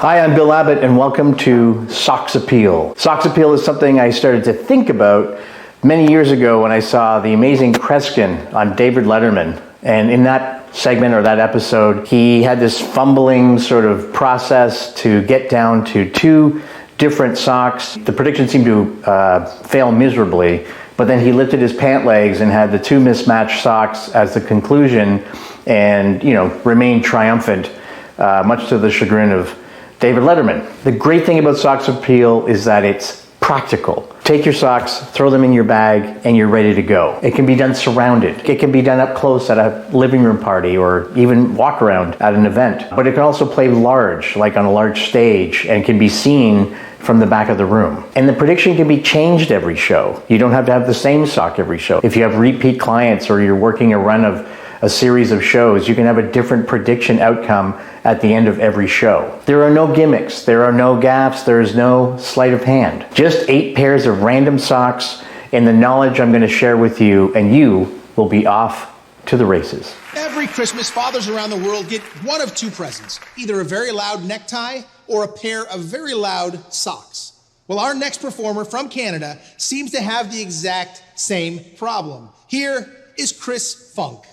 Hi, I'm Bill Abbott, and welcome to Socks Appeal. Socks Appeal is something I started to think about many years ago when I saw the amazing Kreskin on David Letterman. And in that segment or that episode, he had this fumbling sort of process to get down to two different socks. The prediction seemed to fail miserably, but then he lifted his pant legs and had the two mismatched socks as the conclusion and, remained triumphant, much to the chagrin of David Letterman. The great thing about Socks Appeal is that it's practical. Take your socks, throw them in your bag, and you're ready to go. It can be done surrounded. It can be done up close at a living room party or even walk around at an event. But it can also play large, like on a large stage, and can be seen from the back of the room. And the prediction can be changed every show. You don't have to have the same sock every show. If you have repeat clients or you're working a run of a series of shows, you can have a different prediction outcome at the end of every show. There are no gimmicks, there are no gaffes, there is no sleight of hand. Just 8 pairs of random socks and the knowledge I'm going to share with you, and you will be off to the races. Every Christmas, fathers around the world get one of two presents, either a very loud necktie or a pair of very loud socks. Well, our next performer from Canada seems to have the exact same problem. Here is Chris Funk.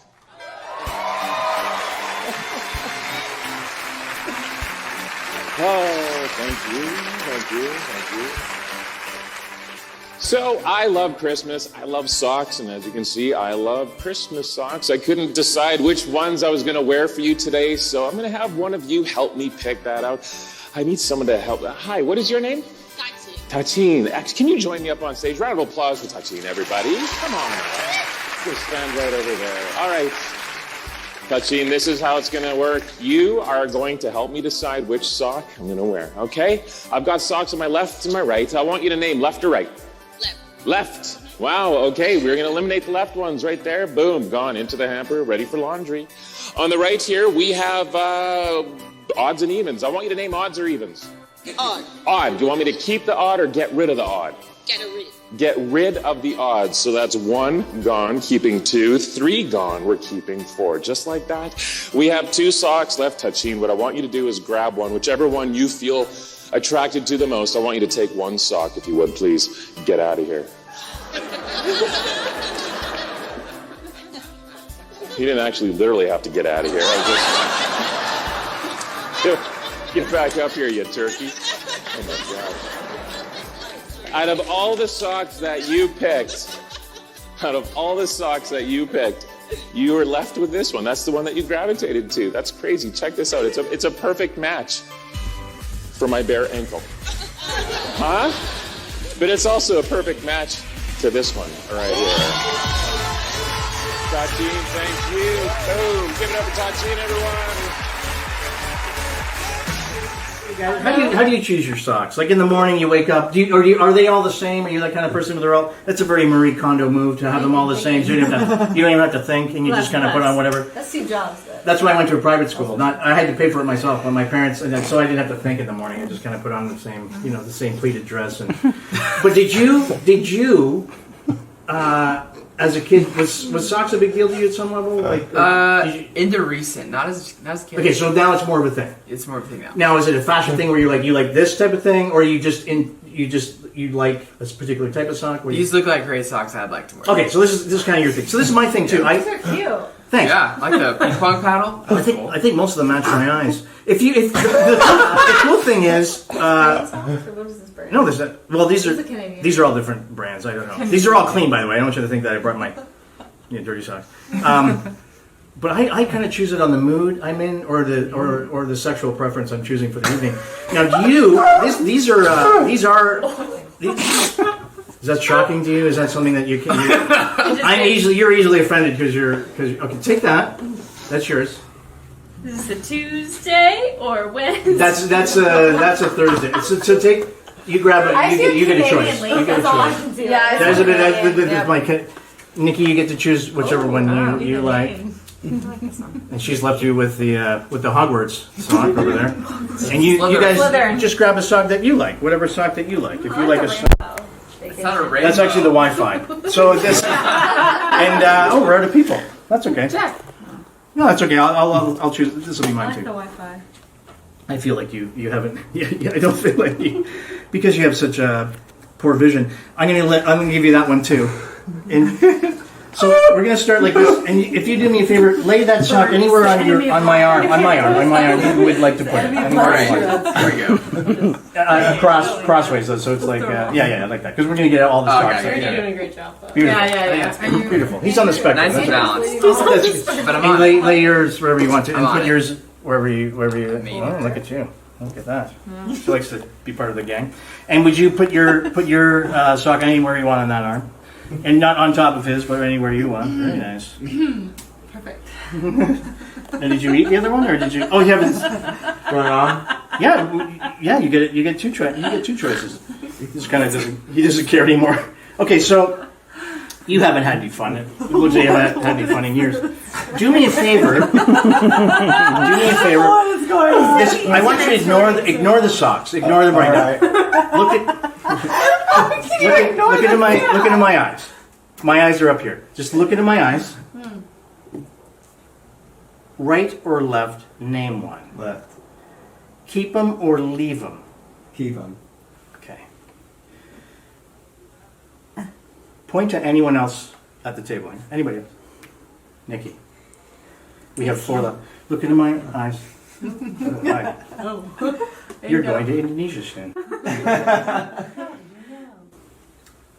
Oh, thank you. So I love Christmas, I love socks, and as you can see, I love Christmas socks. I couldn't decide which ones I was gonna wear for you today, so I'm gonna have one of you help me pick that out. I need someone to help. Hi, what is your name? Tatine. Tatine, can you join me up on stage? Round of applause for Tatine, everybody. Come on. Just stand right over there. All right. Tatine, this is how it's gonna work. You are going to help me decide which sock I'm gonna wear, okay? I've got socks on my left and my right. I want you to name left or right? Left. Wow, okay, we're gonna eliminate the left ones right there. Boom, gone into the hamper, ready for laundry. On the right here, we have odds and evens. I want you to name odds or evens. Odd. Odd. Do you want me to keep the odd or get rid of the odd? Get rid of the odds. So that's 1 gone, keeping 2, 3 gone, we're keeping 4. Just like that. We have 2 socks left, Touching. What I want you to do is grab one, whichever one you feel attracted to the most. I want you to take one sock, if you would, please. Get out of here. He didn't actually literally have to get out of here. Get back up here, you turkey. Oh my God. Out of all the socks that you picked, you were left with this one. That's the one that you gravitated to. That's crazy. Check this out. It's a perfect match for my bare ankle. Huh? But it's also a perfect match to this one right here. Tatine, thank you. Boom. Give it up for Tatine, everyone. How do you choose your socks? Like in the morning, you wake up. Are they all the same? Are you that kind of person where they're all? That's a very Marie Kondo move to have them all the same. So you don't even have to think, and you just kind of put on whatever. That's Steve Jobs. That's why I went to a private school. I had to pay for it myself, but my parents, and so I didn't have to think in the morning. I just kind of put on the same pleated dress. But did you? As a kid, was socks a big deal to you at some level? Into recent, not as a kid. Okay, so now it's more of a thing. It's more of a thing now. Now, is it a fashion thing where you like this type of thing, or you like a particular type of sock? These look like great socks I'd like to wear. Okay, so this is kind of your thing. So this is my thing too. These are cute. Thanks. Yeah, like the ping pong paddle. I think most of them match my eyes. If the cool thing is. What is this brand? No, there's not. Well, these Canadian. are all different brands. I don't know. These are all clean, by the way. I don't want you to think that I brought my dirty socks. But I kind of choose it on the mood I'm in, or the sexual preference I'm choosing for the evening. Now, do you? These are. Is that shocking to you? Is that something that you can? You're easily offended because okay. Take that. That's yours. Is this a Tuesday or Wednesday? That's a Thursday. So take. You grab it. You get a choice. You get a choice. Yeah, There's a bit. My Nikki, you get to choose whichever one you like. And she's left you with the Hogwarts sock over there. And you guys just grab a sock that you like, whatever sock that you like. If you like a sock. It's not a rainbow. That's actually the Wi-Fi. So this and we're out of people. That's okay. Jack. No, that's okay. I'll choose. This will be mine too. The Wi-Fi. I feel like you haven't. I don't feel like you, because you have such a poor vision. I'm gonna give you that one too. And so we're gonna start like this. And if you do me a favor, lay that sock anywhere on my arm. You would like to put it anywhere you want. There we go. Crossways though, so it's like I like that because we're gonna get all the socks. Okay. You're doing a great job, though. Beautiful. Yeah. Beautiful. He's on the spectrum. Nice and balanced. But I'm And on. lay yours wherever you want to, and I'm on put it. yours wherever you. Amazing. Oh, look at you! Look at that. She likes to be part of the gang. And would you put your sock anywhere you want on that arm, and not on top of his, but anywhere you want? Very nice. Perfect. And did you eat the other one, or did you? Oh, you haven't. Going on? Yeah. You get two choices. He doesn't care anymore. Okay, so you haven't had any fun. It looks like you haven't had any fun in years. Do me a favor. I want you to ignore the socks. Ignore them right now. Look into my eyes. My eyes are up here. Just look into my eyes. Right or left? Name one. Left. Keep them or leave them. Keep them. Okay. Point to anyone else at the table. Anybody else? Nikki. We have four left. Look into my eyes. Hi. You're going to Indonesia soon.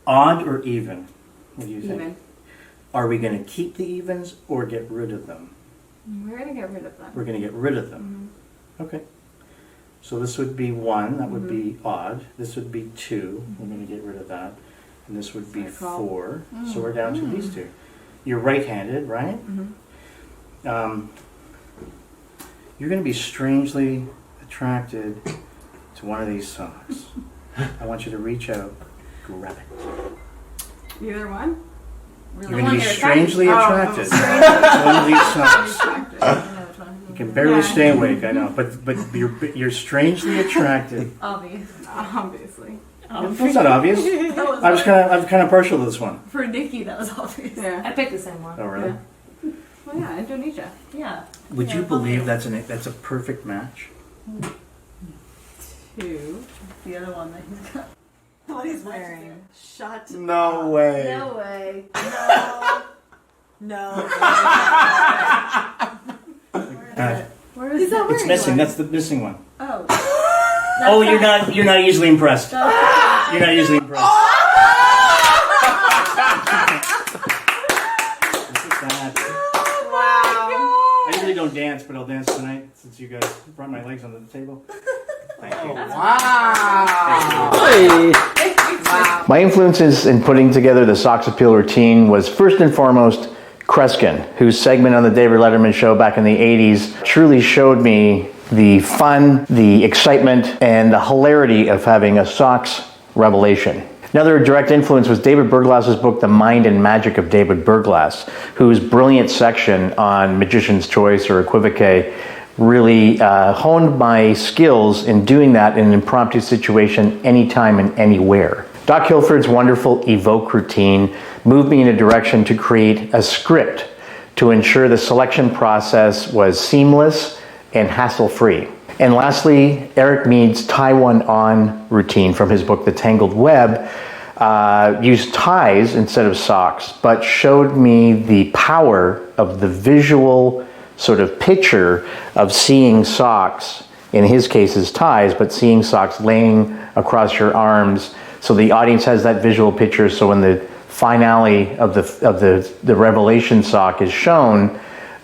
Odd or even? What do you think? Even. Are we going to keep the evens or get rid of them? We're gonna get rid of them. We're going to get rid of them. Okay. So this would be 1. That would be odd. This would be 2. We're going to get rid of that. And this would be Circle. 4. So we're down to these two. You're right-handed, right? You're going to be strangely attracted to one of these socks. I want you to reach out, grab it. Either one? You're going to be strangely attracted to one of these socks. You can barely stay awake, I know, but you're strangely attracted. Obviously. It's not obvious. I'm kind of partial to this one. For Nikki, that was obvious. Yeah. I picked the same one. Oh, really? Well, yeah, Indonesia. Yeah. Would you Yeah, believe that's a perfect match? 2. The other one that he's got. What he's wearing. Shut No way. No way. No. Where is that? It's missing. That's the missing one. Oh. Oh, you're not easily impressed. You're not easily impressed. Look at that. Wow. I usually don't dance, but I'll dance tonight since you guys brought my legs onto the table. Thank you. My influences in putting together the Socks Appeal routine was first and foremost Kreskin, whose segment on the David Letterman show back in the 80s truly showed me the fun, the excitement, and the hilarity of having a socks revelation. Another direct influence was David Berglass's book, The Mind and Magic of David Berglass, whose brilliant section on Magician's Choice or Equivoque really honed my skills in doing that in an impromptu situation anytime and anywhere. Doc Hilford's wonderful Evoke routine moved me in a direction to create a script to ensure the selection process was seamless and hassle-free. And lastly, Eric Mead's Tie One On routine from his book, The Tangled Web, used ties instead of socks, but showed me the power of the visual sort of picture of seeing socks, in his case is ties, but seeing socks laying across your arms, so the audience has that visual picture, so when the finale of the revelation sock is shown,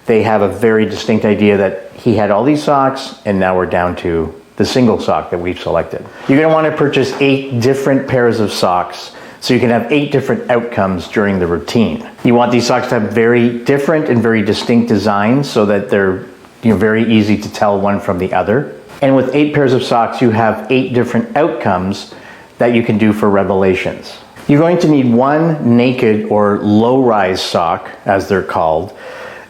they have a very distinct idea that he had all these socks, and now we're down to the single sock that we've selected. You're going to want to purchase 8 different pairs of socks, so you can have 8 different outcomes during the routine. You want these socks to have very different and very distinct designs so that they're very easy to tell one from the other. And with 8 pairs of socks, you have 8 different outcomes that you can do for revelations. You're going to need 1 naked or low-rise sock, as they're called,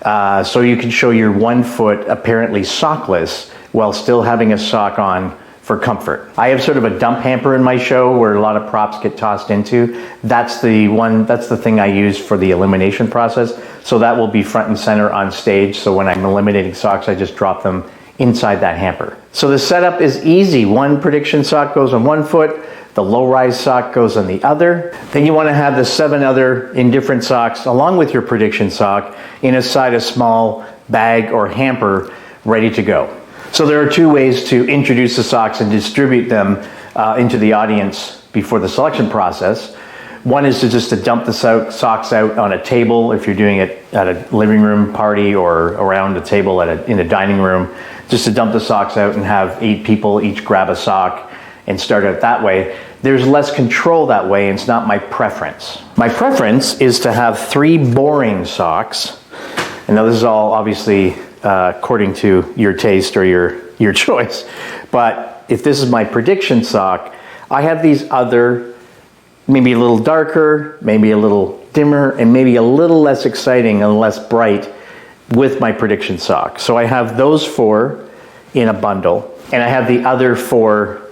so you can show your 1 foot apparently sockless while still having a sock on for comfort. I have sort of a dump hamper in my show where a lot of props get tossed into. That's the thing I use for the elimination process. So that will be front and center on stage. So when I'm eliminating socks, I just drop them inside that hamper. So the setup is easy. One prediction sock goes on one foot, the low-rise sock goes on the other. Then you want to have the 7 other indifferent socks along with your prediction sock inside a small bag or hamper ready to go. So there are 2 ways to introduce the socks and distribute them into the audience before the selection process. One is to dump the socks out on a table if you're doing it at a living room party or around a table in a dining room. Just to dump the socks out and have 8 people each grab a sock and start out that way. There's less control that way, and it's not my preference. My preference is to have 3 boring socks. And now this is all obviously according to your taste or your choice. But if this is my prediction sock, I have these other, maybe a little darker, maybe a little dimmer, and maybe a little less exciting and less bright with my prediction sock. So I have those 4 in a bundle, and I have the other 4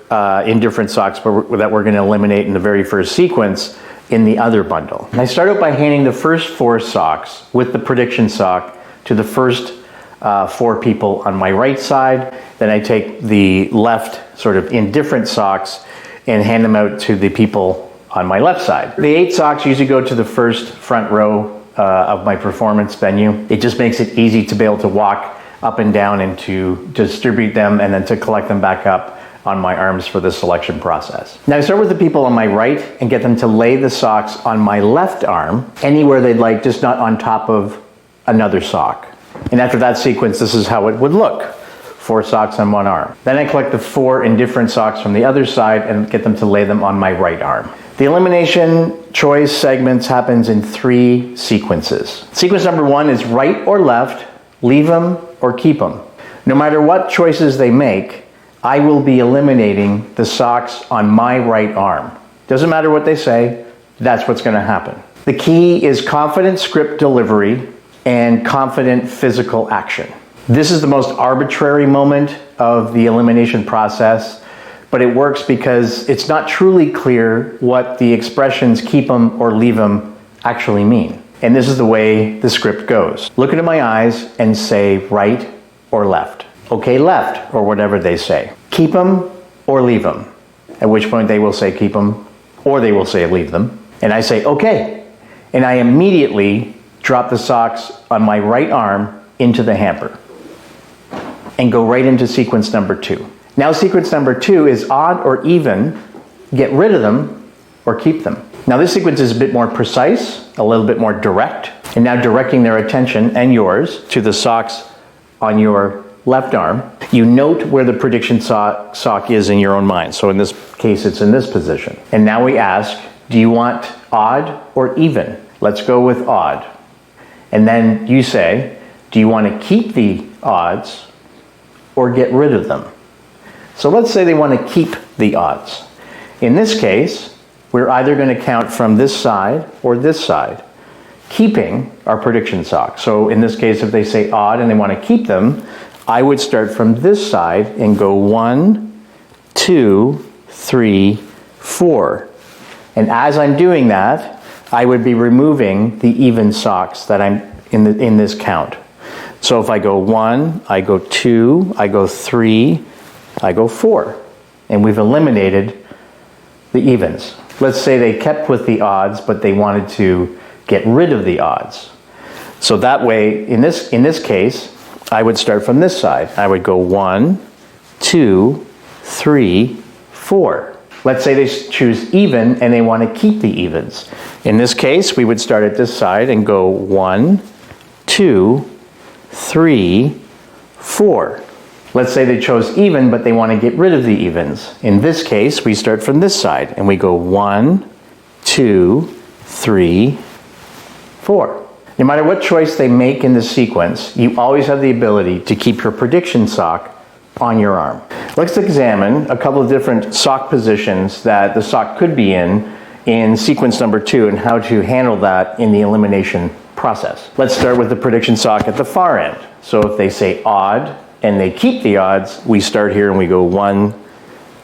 indifferent socks that we're going to eliminate in the very first sequence in the other bundle. And I start out by handing the first 4 socks with the prediction sock to the first 4 people on my right side. Then I take the left sort of indifferent socks and hand them out to the people on my left side. The 8 socks usually go to the first front row of my performance venue. It just makes it easy to be able to walk up and down and to distribute them and then to collect them back up on my arms for the selection process. Now I start with the people on my right and get them to lay the socks on my left arm, anywhere they'd like, just not on top of another sock. And after that sequence, this is how it would look. 4 socks on one arm. Then I collect the 4 indifferent socks from the other side and get them to lay them on my right arm. The elimination choice segments happens in 3 sequences. Sequence number 1 is right or left, leave them or keep them. No matter what choices they make, I will be eliminating the socks on my right arm. Doesn't matter what they say, that's what's going to happen. The key is confident script delivery and confident physical action. This is the most arbitrary moment of the elimination process, but it works because it's not truly clear what the expressions keep them or leave them actually mean. And this is the way the script goes. Look into my eyes and say right or left. Okay, left, or whatever they say. Keep them or leave them. At which point they will say keep them or they will say leave them. And I say okay. And I immediately drop the socks on my right arm into the hamper and go right into sequence number 2. Now sequence number 2 is odd or even, get rid of them or keep them. Now this sequence is a bit more precise, a little bit more direct, and now directing their attention and yours to the socks on your left arm. You note where the prediction sock is in your own mind. So in this case, it's in this position. And now we ask, do you want odd or even? Let's go with odd. And then you say, do you want to keep the odds or get rid of them? So let's say they want to keep the odds. In this case, we're either going to count from this side or this side, keeping our prediction sock. So in this case, if they say odd and they want to keep them, I would start from this side and go 1, 2, 3, 4. And as I'm doing that, I would be removing the even socks that I'm in this count. So if I go 1, I go 2, I go 3, I go 4. And we've eliminated the evens. Let's say they kept with the odds, but they wanted to get rid of the odds. So that way, in this case, I would start from this side. I would go 1, 2, 3, 4. Let's say they choose even and they want to keep the evens. In this case, we would start at this side and go 1, 2, 3, 4. Let's say they chose even, but they want to get rid of the evens. In this case, we start from this side and we go 1, 2, 3, 4. No matter what choice they make in the sequence, you always have the ability to keep your prediction sock on your arm. Let's examine a couple of different sock positions that the sock could be in sequence number 2 and how to handle that in the elimination process. Let's start with the prediction sock at the far end. So if they say odd and they keep the odds, we start here and we go 1,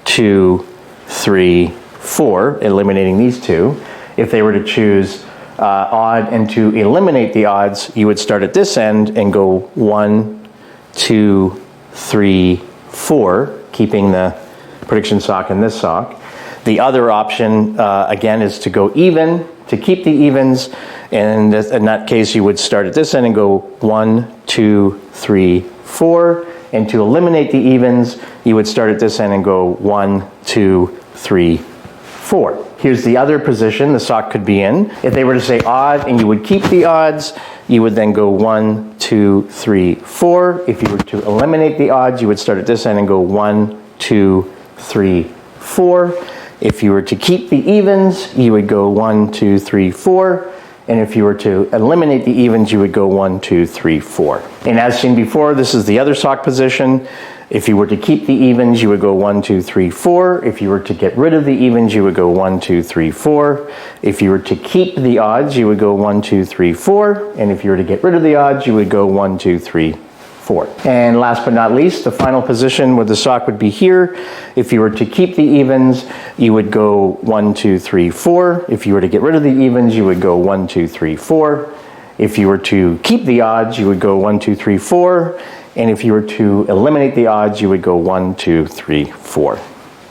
2, 3, 4, eliminating these 2. If they were to choose odd and to eliminate the odds, you would start at this end and go 1, 2, 3, 4, keeping the prediction sock in this sock. The other option, again, is to go even, to keep the evens. And in that case, you would start at this end and go 1, 2, 3, 4. And to eliminate the evens, you would start at this end and go 1, 2, 3, 4. Here's the other position the sock could be in. If they were to say odd and you would keep the odds, you would then go 1, 2, 3, 4. If you were to eliminate the odds, you would start at this end and go 1, 2, 3, 4. If you were to keep the evens, you would go 1, 2, 3, 4. And if you were to eliminate the evens, you would go 1, 2, 3, 4. And as seen before, this is the other sock position. If you were to keep the evens, you would go 1, 2, 3, 4. If you were to get rid of the evens, you would go 1, 2, 3, 4. If you were to keep the odds, you would go 1, 2, 3, 4. And if you were to get rid of the odds, you would go 1, 2, 3, 4. And last but not least, the final position where the sock would be here. If you were to keep the evens, you would go 1, 2, 3, 4. If you were to get rid of the evens, you would go 1, 2, 3, 4. If you were to keep the odds, you would go 1, 2, 3, 4. And if you were to eliminate the odds, you would go 1, 2, 3, 4.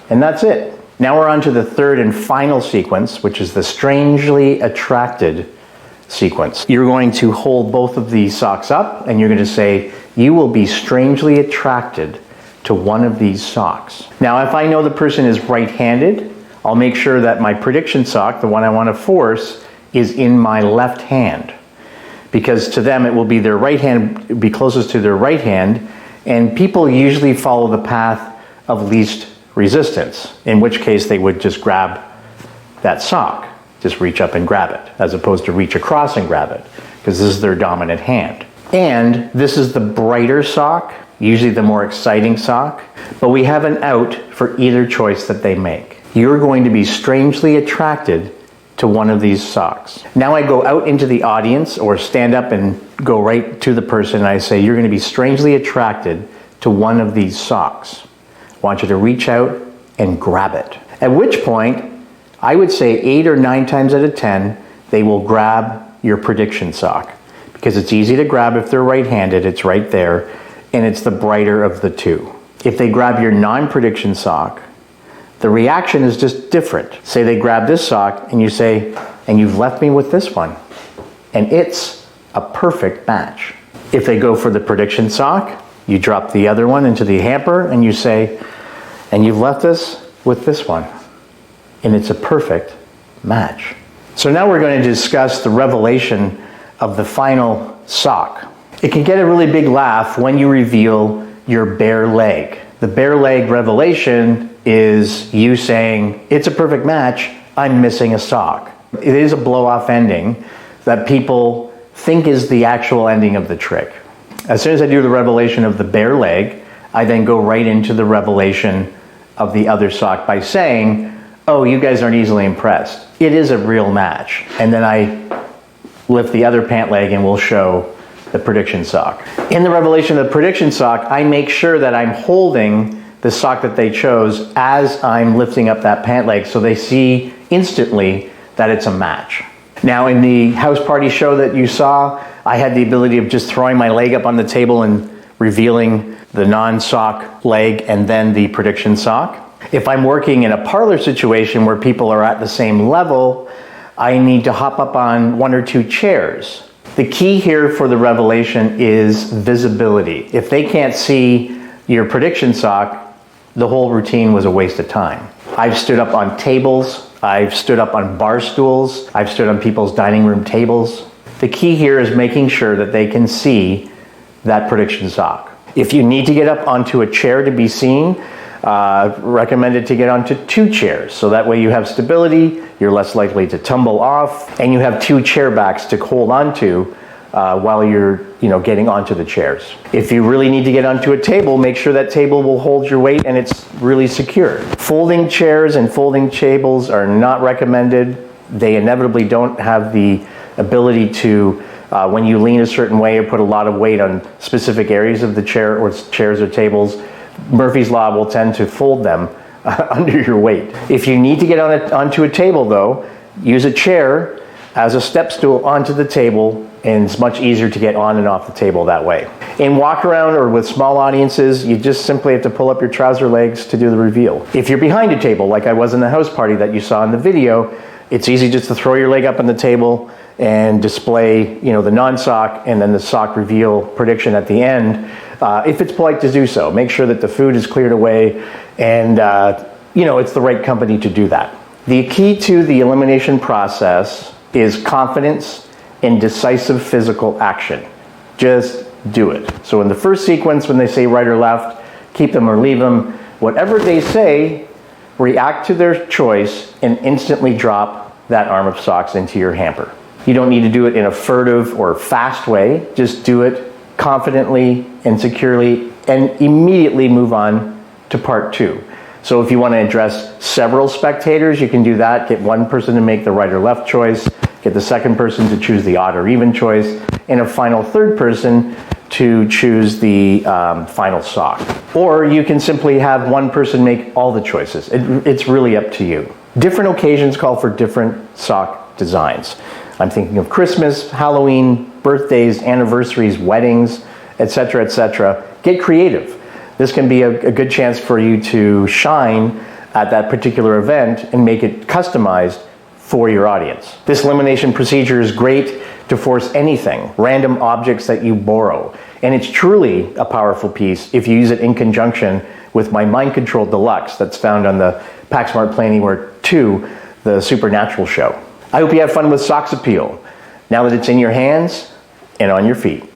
And that's it. Now we're on to the third and final sequence, which is the strangely attracted sequence. You're going to hold both of these socks up and you're going to say, you will be strangely attracted to one of these socks. Now, if I know the person is right-handed, I'll make sure that my prediction sock, the one I want to force, is in my left hand. Because to them, it will be their right hand, be closest to their right hand, and people usually follow the path of least resistance, in which case they would just grab that sock, just reach up and grab it, as opposed to reach across and grab it, because this is their dominant hand. And this is the brighter sock, usually the more exciting sock, but we have an out for either choice that they make. You're going to be strangely attracted to one of these socks. Now I go out into the audience or stand up and go right to the person and I say, you're going to be strangely attracted to one of these socks. I want you to reach out and grab it. At which point, I would say 8 or 9 times out of 10, they will grab your prediction sock. Because it's easy to grab if they're right-handed, it's right there, and it's the brighter of the two. If they grab your non-prediction sock, the reaction is just different. Say they grab this sock and you say, and you've left me with this one. And it's a perfect match. If they go for the prediction sock, you drop the other one into the hamper and you say, and you've left us with this one. And it's a perfect match. So now we're going to discuss the revelation of the final sock. It can get a really big laugh when you reveal your bare leg. The bare leg revelation is you saying, it's a perfect match, I'm missing a sock. It is a blow-off ending that people think is the actual ending of the trick. As soon as I do the revelation of the bare leg, I then go right into the revelation of the other sock by saying, oh, you guys aren't easily impressed. It is a real match. And then I lift the other pant leg and we'll show the prediction sock. In the revelation of the prediction sock, I make sure that I'm holding the sock that they chose as I'm lifting up that pant leg so they see instantly that it's a match. Now in the house party show that you saw, I had the ability of just throwing my leg up on the table and revealing the non-sock leg and then the prediction sock. If I'm working in a parlor situation where people are at the same level, I need to hop up on 1 or 2 chairs. The key here for the revelation is visibility. If they can't see your prediction sock, the whole routine was a waste of time. I've stood up on tables, I've stood up on bar stools, I've stood on people's dining room tables. The key here is making sure that they can see that prediction sock. If you need to get up onto a chair to be seen, recommended to get onto 2 chairs. So that way you have stability, you're less likely to tumble off, and you have 2 chair backs to hold onto while you're getting onto the chairs. If you really need to get onto a table, make sure that table will hold your weight and it's really secure. Folding chairs and folding tables are not recommended. They inevitably don't have the ability to, when you lean a certain way or put a lot of weight on specific areas of the chair or chairs or tables, Murphy's Law will tend to fold them under your weight. If you need to get onto a table though, use a chair as a step stool onto the table and it's much easier to get on and off the table that way. In walk around or with small audiences, you just simply have to pull up your trouser legs to do the reveal. If you're behind a table, like I was in the house party that you saw in the video, it's easy just to throw your leg up on the table and display, the non-sock and then the sock reveal prediction at the end. If it's polite to do so, make sure that the food is cleared away and it's the right company to do that. The key to the elimination process is confidence and decisive physical action. Just do it. So in the first sequence, when they say right or left, keep them or leave them. Whatever they say, react to their choice and instantly drop that arm of socks into your hamper. You don't need to do it in a furtive or fast way. Just do it confidently and securely and immediately move on to part 2. So if you want to address several spectators, you can do that. Get one person to make the right or left choice, get the second person to choose the odd or even choice, and a final third person to choose the final sock. Or you can simply have one person make all the choices. It's really up to you. Different occasions call for different sock designs. I'm thinking of Christmas, Halloween, birthdays, anniversaries, weddings, etc., etc. Get creative. This can be a good chance for you to shine at that particular event and make it customized for your audience. This elimination procedure is great to force anything, random objects that you borrow. And it's truly a powerful piece if you use it in conjunction with my Mind Control Deluxe that's found on the PacSmart Play Anywhere 2, the Supernatural show. I hope you have fun with Socks Appeal, now that it's in your hands and on your feet.